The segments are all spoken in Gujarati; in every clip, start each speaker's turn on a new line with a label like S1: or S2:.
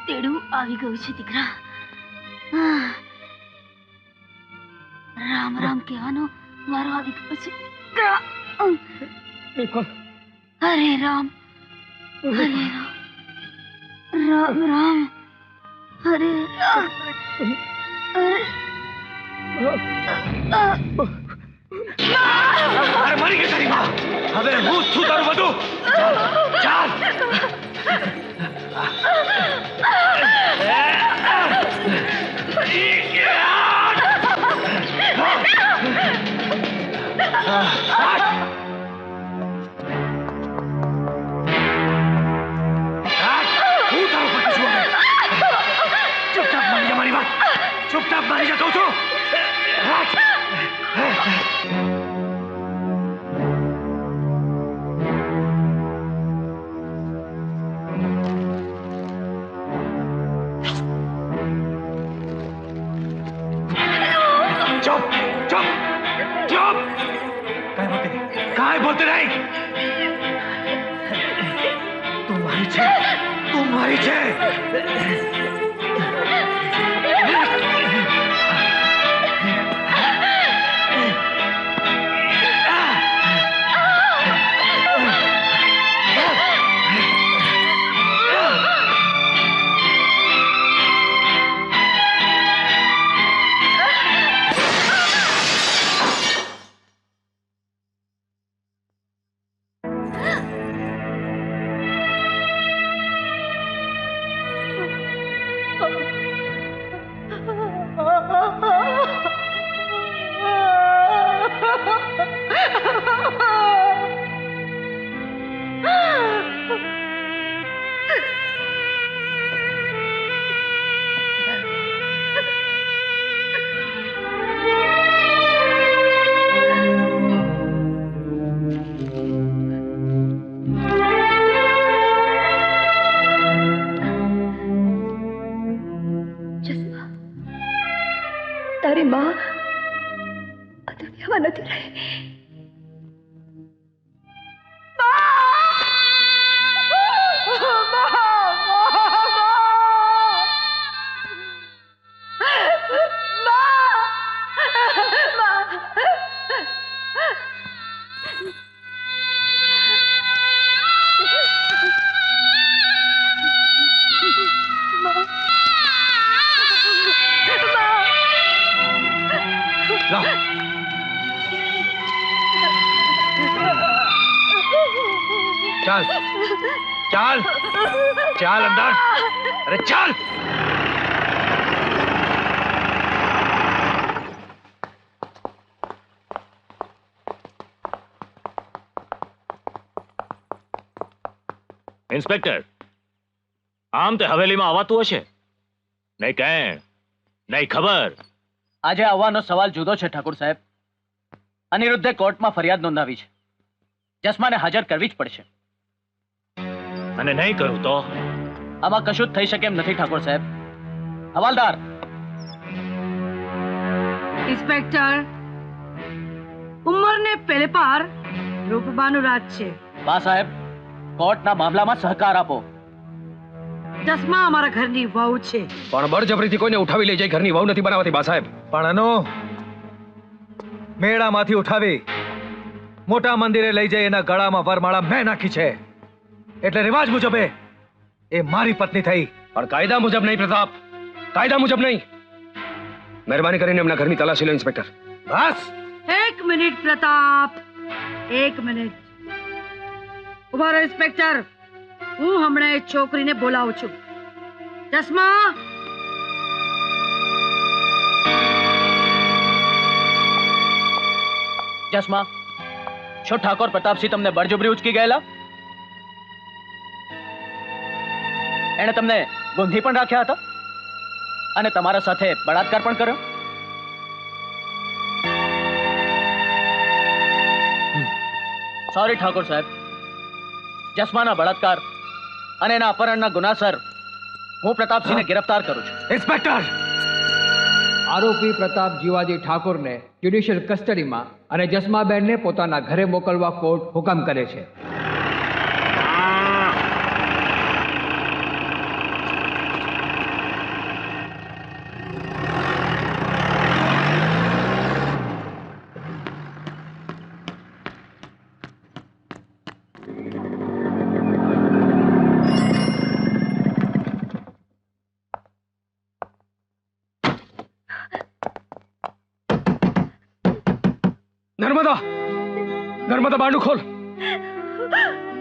S1: તેડું આવી ગયું છે દીકરા. રામ રામ કહેવાનો વારો આવી ગયો છે. હરે રામ હરે રામ રામ રામ હરે રામ
S2: અરે મરી ગઈ તારી માં. હવે હું છું તારું બધું. ચાલ चुपचाप मारी जा कहूं છું. चुप चुप चुप. काय बोलते नहीं. તું મારી છે.
S1: તારી માં આ દુનિયામાં નથી રહી. चल चल चल अंदर. अरे चल.
S3: ઇન્સ્પેક્ટર, આમ તે હવેલીમાં આવતું હશે? નહીં કેણ, નહીં ખબર.
S4: આજે આવવાનો સવાલ જુદો છે ઠાકોર સાહેબ. અનિરુદ્ધે કોર્ટમાં ફરિયાદ નોંધાવી છે. જસ્માને હાજર કરવી જ પડશે.
S3: અને નહીં કરું તો
S4: આમાં કશું જ થઈ શકે એમ નથી ઠાકોર સાહેબ. હવાલદાર.
S5: ઇન્સ્પેક્ટર, ઉંમરને પેલે પાર રૂપબાનું રાજ છે.
S4: બા સાહેબ, કોર્ટના મામલામાં સહકાર આપો.
S5: ચશ્મા અમારા ઘરની વહુ છે.
S2: પણ બળજબરીથી કોઈને ઉઠાવી લઈ જાય ઘરની વહુ નથી બનાવતી બા સાહેબ.
S6: પણ અનો મેળામાંથી ઉઠાવી મોટા મંદિરે લઈ જઈ એના ગળામાં વરમાળા મેં નાખી છે. એટલે રિવાજ મુજબ એ મારી પત્ની થઈ.
S2: પણ કાયદા મુજબ નહીં પ્રતાપ, કાયદા મુજબ નહીં. મહેરબાની કરીને એમના ઘરની તલાશી લો ઇન્સ્પેક્ટર.
S6: બસ.
S5: એક મિનિટ પ્રતાપ, એક મિનિટ. ઉભા રહો ઇન્સ્પેક્ટર. હું હમણાં એ છોકરીને બોલાવું છું. ચશ્મા.
S4: જસ્મા, શું ઠાકોર પ્રતાપસિંહ તમને બળજબરી ઉચકી ગયેલા? એણે તમને ગોંધી પણ રાખ્યા હતા અને તમારા સાથે બળાત્કાર પણ કર્યો? સોરી ઠાકોર સાહેબ, જસ્માના બળાત્કાર અને એના અપહરણના ગુનાસર હું પ્રતાપસિંહને ગિરફ્તાર કરું છું.
S6: ઇન્સ્પેક્ટર,
S7: આરોપી પ્રતાપ જીવાજી ઠાકોરને જ્યુડિશિયલ કસ્ટડીમાં અને જસ્માબેનને પોતાના ઘરે મોકલવા કોર્ટ હુકમ કરે છે.
S2: નર્મદા બારણું ખોલ.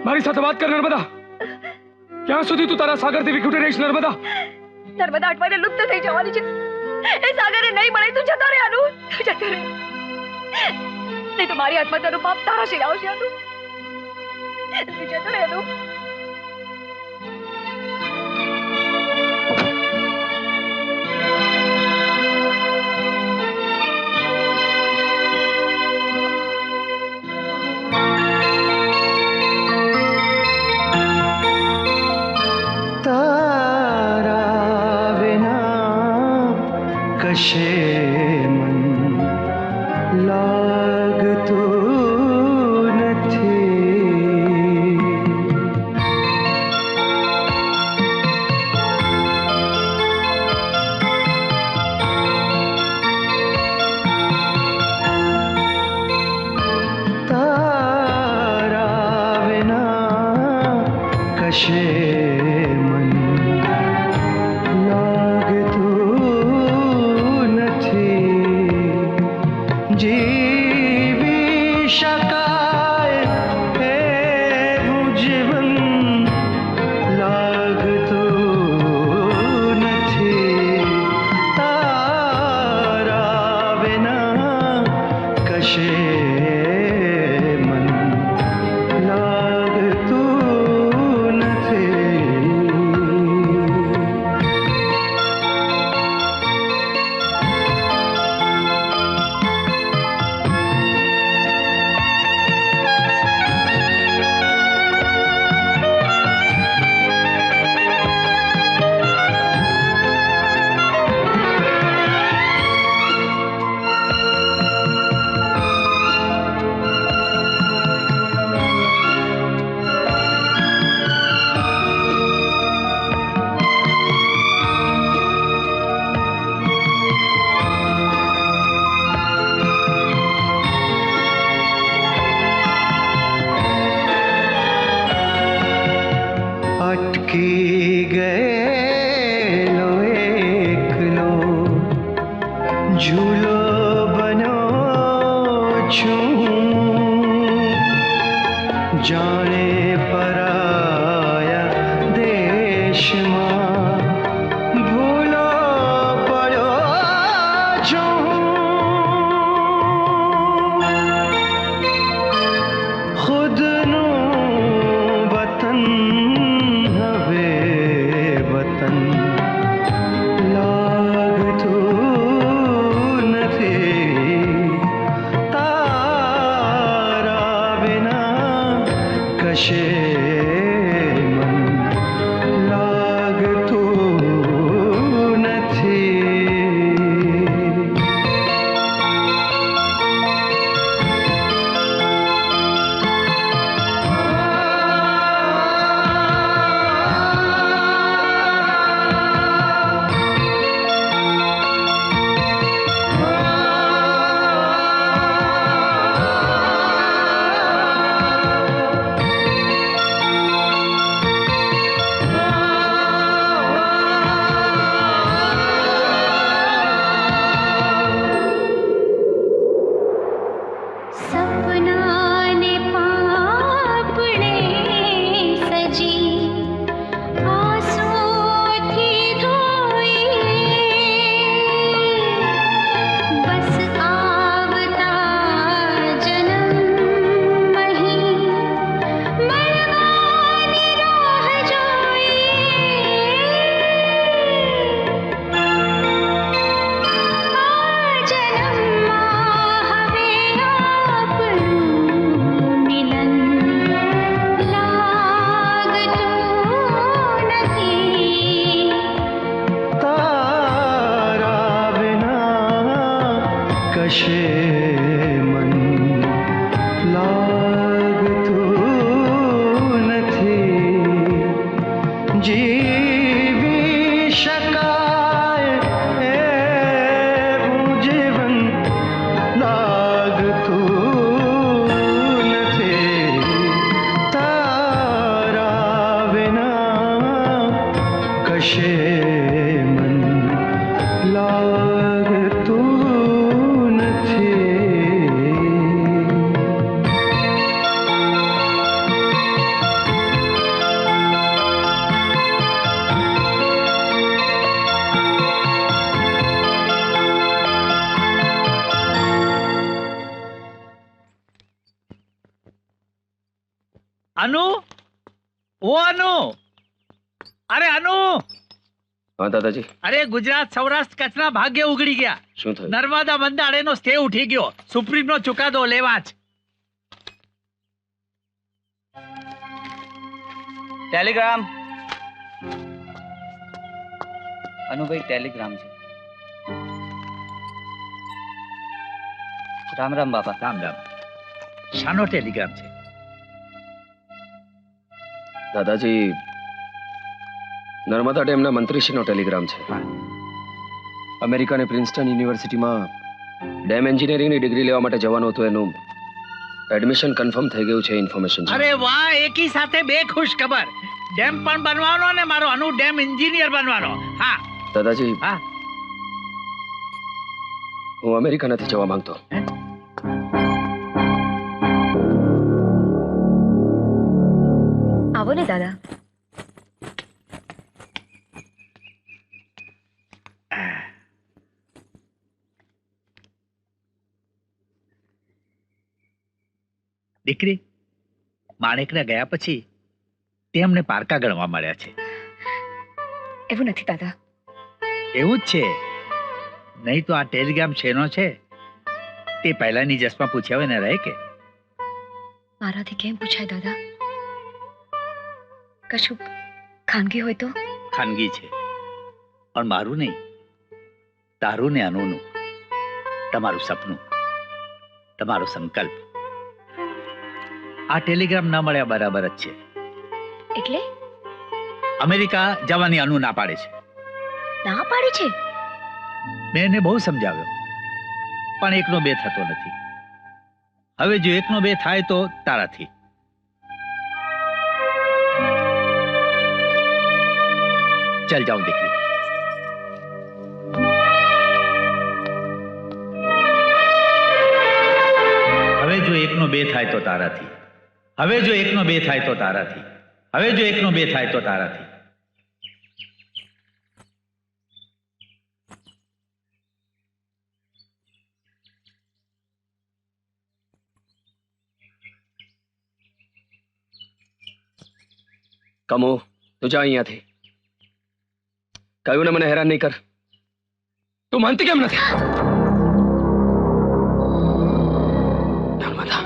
S2: મારી સાથે વાત કર નર્મદા. ક્યાં સુધી તું તારા સાગરથી વિખૂટી રહીશ નર્મદા?
S1: નર્મદા અટવાઈને લુપ્ત થઈ જવાની છે. એ સાગરે નહીં મળે તું જતો રહે અનુ, તું જતો રહે. નહીં તો મારી આત્મહત્યાનું પાપ તારા શિર આવશે અનુ. તું જતો રહે અનુ.
S8: कशे मन लागતું નથી. તારા વિના કશે
S4: ઓ અનુ, અરે અનુ,
S2: હા દાદાજી,
S4: અરે ગુજરાત સૌરાષ્ટ્ર કચ્છના ભાગ્ય ઉગડી ગયા.
S2: શું થયું?
S4: નર્મદા બંધાણેનો સ્ટે ઉઠી ગયો. સુપ્રીમનો ચુકાદો લેવા જ.
S9: ટેલિગ્રામ. અનુભાઈ ટેલિગ્રામ છે. રામ રામ બાપા.
S4: રામ રામ. શાનો ટેલિગ્રામ છે?
S2: દાદાજી, નર્મદા ડેમના મંત્રીશ્રીનો ટેલિગ્રામ છે. અમેરિકાની પ્રિન્સ્ટન યુનિવર્સિટીમાં ડેમ એન્જિનિયરિંગની ડિગ્રી લેવા માટે જવાનું હતું. એનું એડમિશન કન્ફર્મ થઈ ગયું છે. ઇન્ફોર્મેશન છે.
S4: અરે વાહ, એકી સાથે બે ખુશ ખબર. ડેમ પણ બનવાનો ને મારો અનુ ડેમ એન્જિનિયર બનવાનો. હા
S2: દાદાજી,
S4: હા.
S2: હું અમેરિકા નથી જવા માંગતો.
S1: આવો ને દાદા.
S4: દીકરી, માણેકના ગયા પછી તેમને પારકા ગણવા મળ્યા છે.
S1: એવું નથી દાદા.
S4: એવું જ છે. નહીં તો આ ટેલિગ્રામ શેનો છે તે પહેલાની જસમાં પૂછ્યા હોય ને રહે કે?
S1: મારાથી કેમ પૂછાય દાદા? કશું ખાનગી હોય તો?
S4: ખાનગી છે, પણ મારું નહીં, તારું ને અનુનું, તમારું સપનું, તમારો સંકલ્પ. આ ટેલિગ્રામ ન મળ્યા બરાબર જ છે.
S1: એટલે
S4: અમેરિકા જવાની અનુ ના પાડે છે.
S1: ના પાડી છે?
S4: મેં એને બહુ સમજાવ્યો, પણ એકનો બે થતો નથી. હવે જો એકનો બે થાય તો તારાથી. ચાલ જાઉં દીકરી. હવે જો એકનો બે થાય તો તારાથી. હવે જો એકનો બે થાય તો તારાથી. હવે જો એકનો બે થાય તો તારાથી.
S2: કમો, તું જા અહીંયાથી. કહ્યું ને મને હેરાન નહીં કર. તું માનતી કેમ નથી? નર્મદા,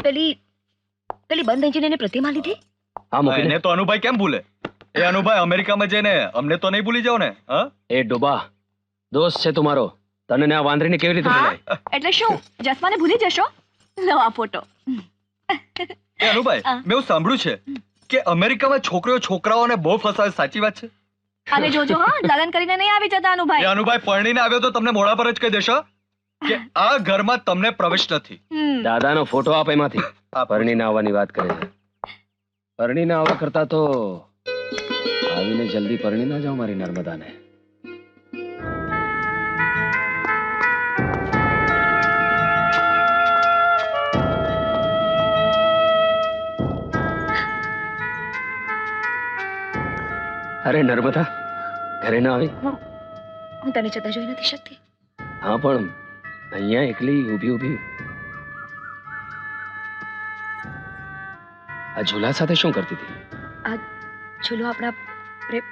S1: પેલી બંધ એન્જિનિયરની પ્રતિમા લીધી?
S2: હા મૂકીને.
S6: એને તો અનુભાઈ કેમ ભૂલે? એ અનુભાઈ અમેરિકામાં જઈને અમને તો નહીં ભૂલી જાવ ને? હા,
S2: એ ડોબા દોસ્ત છે તમારો. તને ને આ વાંદરીને કેવી રીતે ભૂલાય?
S1: એટલે શું જસમાને ભૂલી જશો? લો આ ફોટો.
S6: એ અનુભાઈ, મેં એવું સાંભળ્યું છે કે અમેરિકામાં છોકરીઓ છોકરાઓને બહુ ફસાવે. સાચી વાત છે?
S1: અને જોજો હા, લગન કરીને નહીં આવી જતા
S6: એ
S1: અનુભાઈ.
S6: અનુભાઈ પરણીને આવ્યો તો તમને મોઢા પર જ કહી દેશો કે આ ઘરમાં તમને પ્રવેશ નથી.
S2: દાદાનો ફોટો આપ એમાંથી. પરણીને આવવાની વાત કરે છે. પરણીને આવવા કરતા તો આવીને જલ્દી પરણી ના જાઓ મારી નર્મદાને. અરે નર્મદા, ઘરે ના આવી?
S1: હું તને જતા જોઈ નથી શકતી.
S2: હા, પણ અહીંયા એકલી ઊભી ઊભી આ ઝૂલા સાથે શું કરતી હતી?
S1: આ ઝૂલો આપણા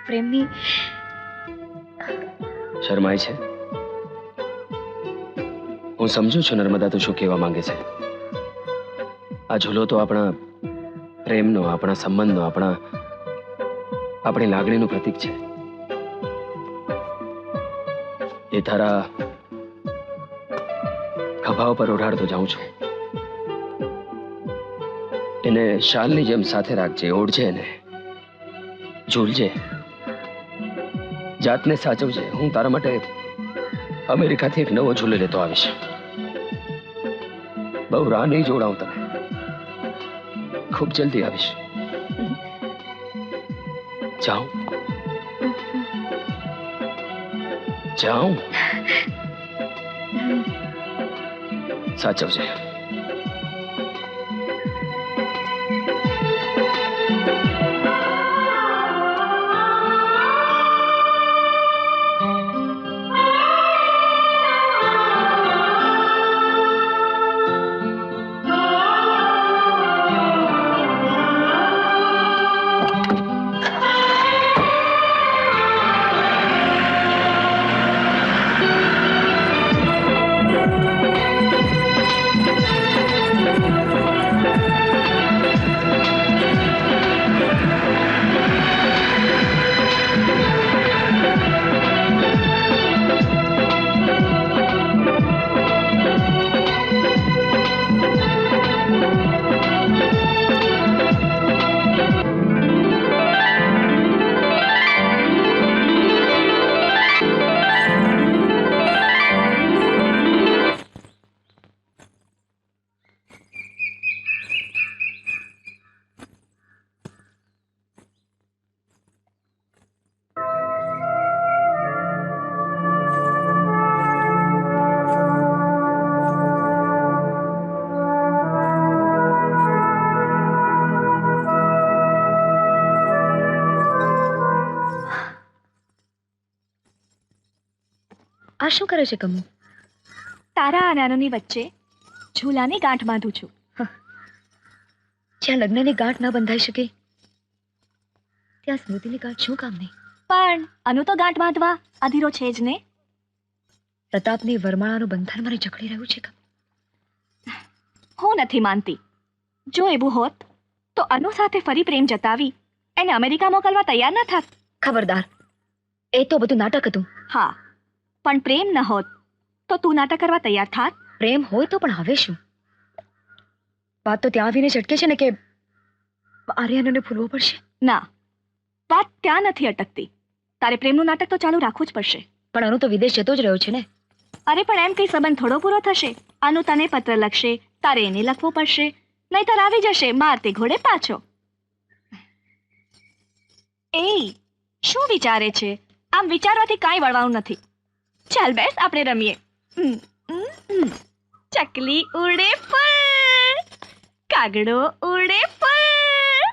S1: પ્રેમની.
S2: શરમાય છે? હું સમજુ છું નર્મદા તું શું કહેવા માંગે છે. આ ઝૂલો તો આપણા પ્રેમનો, આપણા સંબંધનો, આપણી લાગણીનું પ્રતીક છે. એ તારા ખભા ઉપર ઓઢાડતો જાઉં છું. એને શાલની જેમ સાથે રાખજે, ઓઢજે એને, ઝૂલજે, જાતને સાચવજે. હું તારા માટે અમેરિકાથી એક નવો ઝૂલો લેતો આવીશ. બહુ રાહ નહીં જોડાઉં તને. ખૂબ જલ્દી આવીશ. જાઉં જાઉં. સાચવજે.
S1: આ શું કરે છે કમુ?
S10: તારા અને આનંદની વચ્ચે ઝૂલાની ગાંઠ બાંધું છું.
S1: જ્યાં લગ્નની ગાંઠ ન બંધાઈ શકે ત્યાં સ્મૃતિની ગાંઠ શું કામની?
S10: પણ અનુ તો ગાંઠ બાંધવા અધીરો છે જ ને.
S1: પ્રતાપની વરમાળાનું બંધન મને જકડી રહ્યું છે.
S10: હું નથી માનતી. જો એવું હોત તો અનુ સાથે ફરી પ્રેમ જતાવી એને અમેરિકા મોકલવા તૈયાર ન થાત.
S1: ખબરદાર, એ તો બધું નાટક હતું.
S10: હા, પણ પ્રેમ ન હોત તો તું નાટક કરવા તૈયાર થાત?
S1: પ્રેમ હોય તો પણ હવે શું? વાત તો ત્યાં આવીને ચટકે છે ને કે આર્યનને ભૂલવો પડશે.
S10: ના, વાત ત્યાં નથી અટકતી. તારે પ્રેમનું નાટક તો ચાલુ રાખવું જ પડશે.
S1: પણ અનુ તો વિદેશ જતો જ રહ્યો છે ને.
S10: અરે પણ એમ કઈ સંબંધ થોડો પૂરો થશે? અનુ તને પત્ર લખશે, તારે એને લખવો પડશે, નહીતર આવી જશે મારતે ઘોડે પાછો. એ શું વિચારે છે? આમ વિચારવાથી કાંઈ વળવાનું નથી. ચાલ બેસ, આપણે રમીએ. ચકલી ઉડે ફૂલ, કાગડો ઉડે ફૂલ,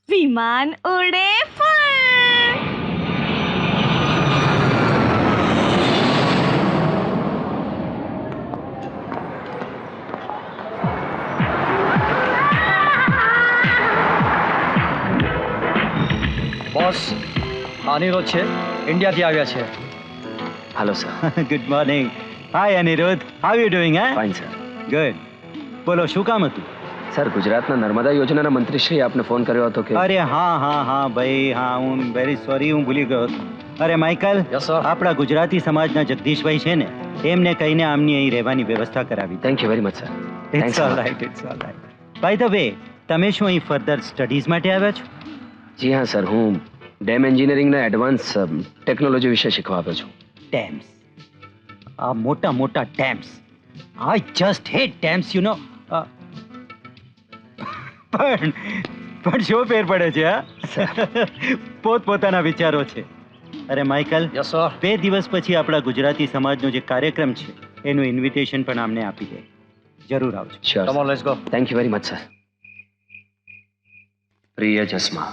S10: વિમાન ઉડે ફૂલ.
S4: બોસ, અનિરુદ્ધ છે, ઇન્ડિયાથી આવ્યા છે.
S2: Hello sir.
S11: Good morning. Hi Aniruddh, how you doing?
S2: Fine sir.
S11: Good. બોલો, શું કામ હતું?
S2: સર, ગુજરાતના નર્મદા યોજનાના મંત્રીશ્રી આપને ફોન કર્યો હતો કે
S11: અરે હા ભાઈ, હા, હું વેરી સોરી, હું ભૂલી ગયો હતો. અરે માઇકલ, આપણા ગુજરાતી સમાજના જગદીશભાઈ છે ને, એમને કહીને આમની અહીં રહેવાની વ્યવસ્થા કરાવી.
S2: Thank you very much sir.
S11: It's all right, it's all right. By the way, તમે શું અહીં ફર્ધર સ્ટડીઝ માટે આવ્યા છો?
S2: જી હા સર, હું ડેમ એન્જિનિયરિંગના એડવાન્સ ટેકનોલોજી વિશે શીખવા આવ્યો છું.
S11: ડેમ્સ, આ મોટા મોટા dams. I just hate dams, you know. પણ શું ફેર પડે છે? હા, પોતપોતાના વિચારો છે. અરે માઇકલ, 2 દિવસ પછી આપણા ગુજરાતી સમાજનો જે કાર્યક્રમ છે એનું ઇન્વિટેશન પણ આમને આપી દે. જરૂર આવજો.
S2: Sure.
S4: Come on, let's go.
S2: Thank you very much sir. પ્રિય જસ્મા,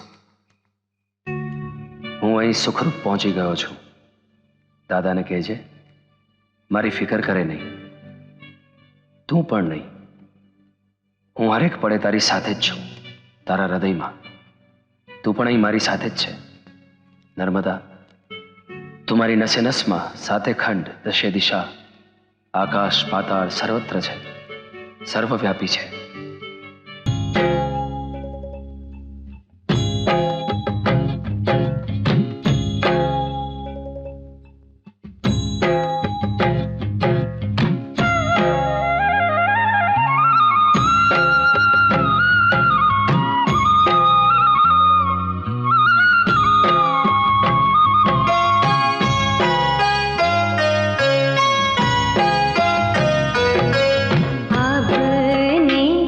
S2: હું અહીં સુખરૂપ પહોંચી ગયો છું. દાદાને કહેજે મારી ફિકર કરે નહીં, તું પણ નહીં. હું હરેક પડે તારી સાથે જ છું, તારા હૃદયમાં. તું પણ અહીં મારી સાથે જ છે. નર્મદા, તું મારી નસે નસમાં, સાથે ખંડ, દશે દિશા, આકાશ પાતાળ સર્વત્ર છે, સર્વવ્યાપી છે.
S1: अब नहीं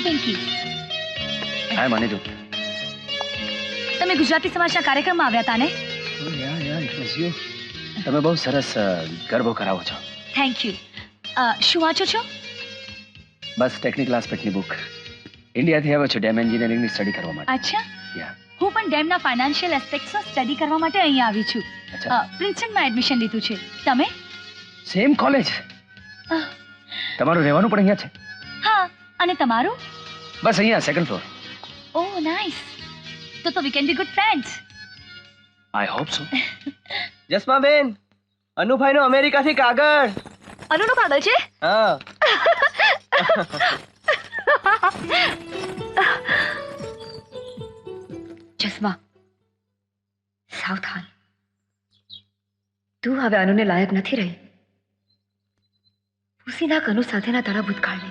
S1: પિંકી,
S2: હાય મનિરુદ્ધ.
S1: તમે ગુજરાતી સમાજના કાર્યક્રમમાં આવ્યા હતા ને?
S2: તમે બહુ સરસ ગરબો કરાવો છો.
S1: Thank you. શું વાંચો છો?
S2: બસ ટેકનિકલ આસ્પેક્ટની બુક. ઇન્ડિયાથી આવ્યો છું ડેમ એન્જિનિયરિંગની સ્ટડી કરવા માટે.
S1: અચ્છા,
S2: યા.
S1: હું પણ ડેમના ફાઇનાન્શિયલ એસ્પેક્ટ્સમાં સ્ટડી કરવા માટે અહીંયા આવી છું.
S2: અચ્છા.
S1: પ્રિન્સટનમાં એડમિશન લીધું છે. તમે?
S2: Same college. તમારું રહેવાનું પણ અહીંયા છે?
S1: હા. અને તમારું?
S2: બસ અહીંયા સેકન્ડ ફ્લોર.
S1: Oh nice. તો we can be good friends.
S2: I hope so.
S9: Jasmaben, અનુભાઈનો અમેરિકાથી કાગળ.
S1: અનુનો કાગળ છે?
S9: હા.
S1: જસ્મા, સાવધાન. તું હવે અનુને લાયક નથી રહી. પૂછી નાખ અનુ સાથેના તારા ભૂતકાળને.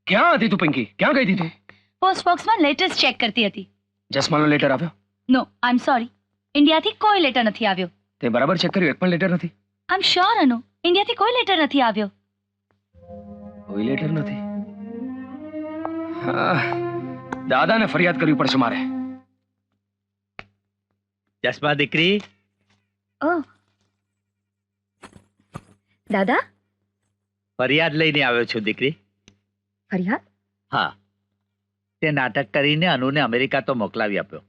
S2: ક્યાં હતી તું પિંકી? ક્યાં ગઈ હતી તું?
S1: પોસ્ટ બોક્સમાં લેટર્સ ચેક કરતી હતી.
S2: જસ્માનો લેટર આવ્યો?
S1: નો, આઈ એમ સોરી. ઇન્ડિયાથી કોઈ લેટર નથી આવ્યો.
S2: તે બરાબર ચેક કર્યું? એક પણ લેટર નથી?
S1: આઈ એમ શ્યોર અનુ, ઇન્ડિયાથી કોઈ લેટર નથી આવ્યો.
S2: કોઈ લેટર નથી? હા, દાદાને ફરિયાદ કરવી પડશે મારે.
S3: જસ્મા દીકરી,
S1: ઓહ દાદા,
S3: ફરિયાદ લઈને આવ્યો છું દીકરી.
S1: ફરિયાદ?
S3: હા, તે નાટક કરીને અનુને અમેરિકા તો મોકલાવી આપ્યો,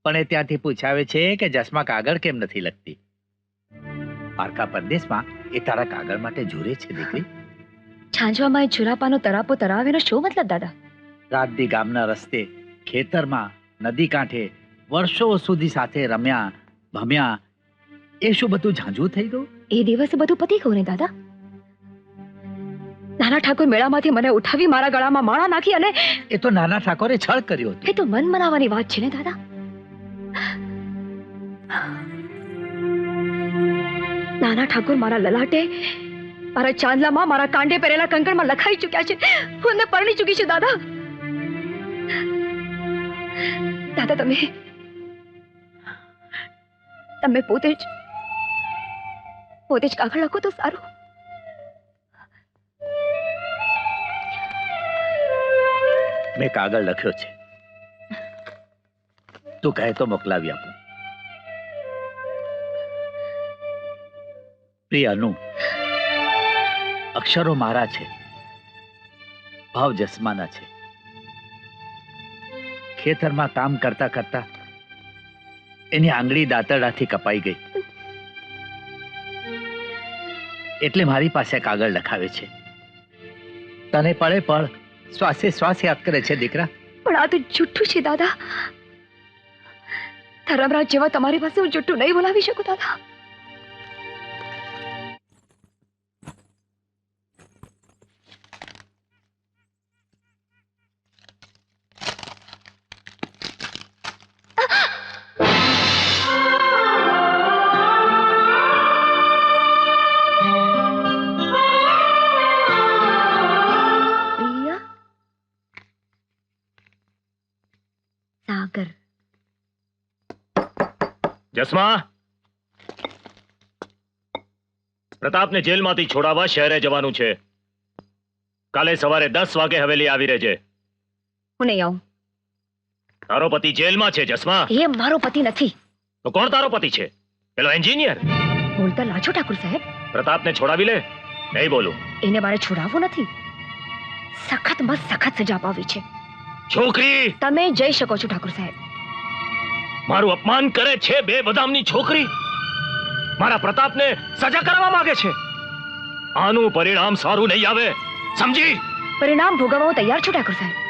S3: પણ એ ત્યાંથી પૂછાવે છે કે જસ્મા કાગળ કેમ નથી લખતી. પારકા પરદેશમાં એ તારા કાગળ માટે ઝૂરે છે દીકરી.
S1: છાંજવામાં એ ઝુરાપાનો તરાપો તરાવેનો શું મતલબ દાદા?
S3: રાતદી ગામના રસ્તે, ખેતરમાં, નદી કાંઠે વર્ષો સુધી સાથે રમ્યા ભમ્યા, એ શું બધું ઝાંઝું થઈ ગયું?
S1: એ દિવસે બધું પતી ગયું ને દાદા? નાના ઠાકોર મેળામાંથી મને ઉઠાવી મારા ગળામાં માળા નાખી અને
S3: એ તો નાના ઠાકોરે છળ કર્યો હતો.
S1: એ તો મન મનાવવાની વાત છે ને દાદા. નાના ઠાકોર મારા લલાટે, મારા ચાંદલામાં, મારા કાંડે પહેરેલા કંકણમાં લખાઈ ચૂક્યા છે. હું એમને પરણી ચૂકી છું દાદા. દાદા તમે પોતે જ કાગળ લખો તો સારું.
S3: મેં કાગળ લખ્યો છે, તું કહે તો મોકલાવી આપું. પ્રિય અનુ, અક્ષરો મારા છે, ભાવ જસ્માના છે. ખેતરમાં કામ કરતા કરતા એની આંગળી દાંતરડાથી કપાઈ ગઈ, એટલે મારી પાસે કાગળ લખાવે છે. તને પળે પળ, શ્વાસે શ્વાસ યાદ કરે છે દીકરા.
S1: પણ આ તો જુઠ્ઠું છે દાદા. ધર્મરાજ જેવા તમારી પાસે હું જુઠ્ઠું નહીં બોલાવી શકું દાદા. સાગર.
S3: જસ્મા, પ્રતાપને જેલમાંથી છોડાવવા શહેરે જવાનું છે. કાલે સવારે 10 વાગે હવેલી આવી રહેજે.
S1: હું નહીં આવું.
S3: તારો પતિ જેલમાં છે જસ્મા.
S1: એ મારો પતિ નથી.
S3: તો કોણ તારો પતિ છે? પેલો એન્જિનિયર?
S1: બોલતા લાજો ઠાકુર સાહેબ.
S3: પ્રતાપને છોડાવી લે. નહીં બોલું.
S1: એને મારે છોડાવવો નથી, સખતમાં સખત સજા અપાવી છે.
S3: છોકરી,
S1: તમે જઈ શકો છો ઠાકુર સાહેબ.
S3: મારું અપમાન કરે છે બે બદામની છોકરી. મારા પ્રતાપને સજા કરવા માંગે છે. આનું પરિણામ સારું નહીં આવે, સમજી?
S1: પરિણામ ભોગવવા હું તૈયાર છું ઠાકુર સાહેબ.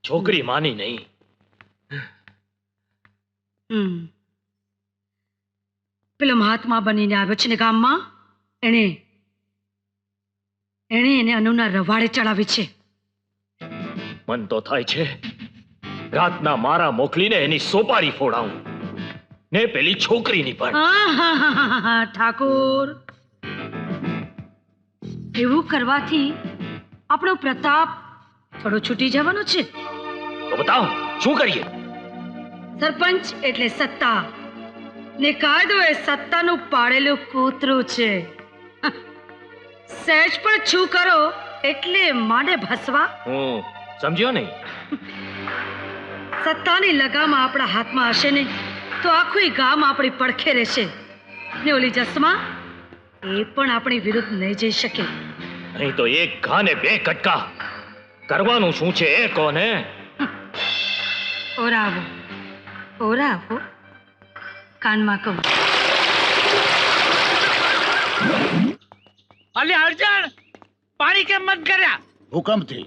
S3: છોકરી માની નહીં.
S5: પેલો મહાત્મા બનીને આવ્યો છે ને ગામમાં, એણે એને અનુના રવાડે ચડાવી છે.
S12: મન તો થાય છે રાતના મારા મોકલીને એની સોપારી ફોડાવું ને પેલી છોકરીની પણ.
S5: આહાહાહા, ઠાકોર, એવું કરવાથી આપણો પ્રતાપ થોડો છૂટી જવાનો છે.
S12: તો બતાવો શું કરીએ?
S5: સરપંચ એટલે સત્તા ને કાયદો એ સત્તાનું પાળેલું કૂતરું છે. સહેજ પણ છું કરો એટલે માંડે ભસવા.
S12: હું સમજ્યો નહીં.
S5: સત્તાની લગામ આપણા હાથમાં હશે ને તો આખું ગામ આપણી પડખે રહેશે ને ઓલી જસમા એ પણ આપણી વિરુદ્ધ નહીં જઈ શકે.
S12: નહીં તો એક ઘા ને બે કટકા. કરવાનું શું છે એ કોને?
S5: ઓરાવો ઓરાવો, કાનમાં કહું.
S3: અલે અર્જણ, પાણી કેમ બંધ કર્યા?
S13: હુકમથી.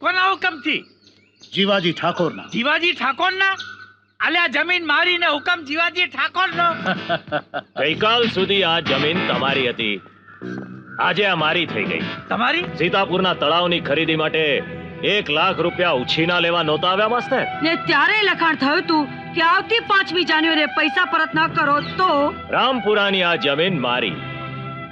S3: કોના હુકમથી?
S13: જીવાજી ઠાકોરના.
S3: જીવાજી ઠાકોરના? અલે આ જમીન મારી ને હુકમ જીવાજી ઠાકોરનો.
S12: ગઈકાલ સુધી આ જમીન તમારી હતી, આજે આ મારી થઈ ગઈ.
S3: તમારી?
S12: સીતાપુરના તળાવની ખરીદી માટે 1 લાખ રૂપિયા ઉછીના લેવા નહોતા આવ્યા માસ્તર?
S5: ને ત્યારે લખાણ થયું તું કે આવતી 5મી જાન્યુઆરીએ પૈસા પરત ન કરો તો
S12: રામપુરાની આ જમીન મારી.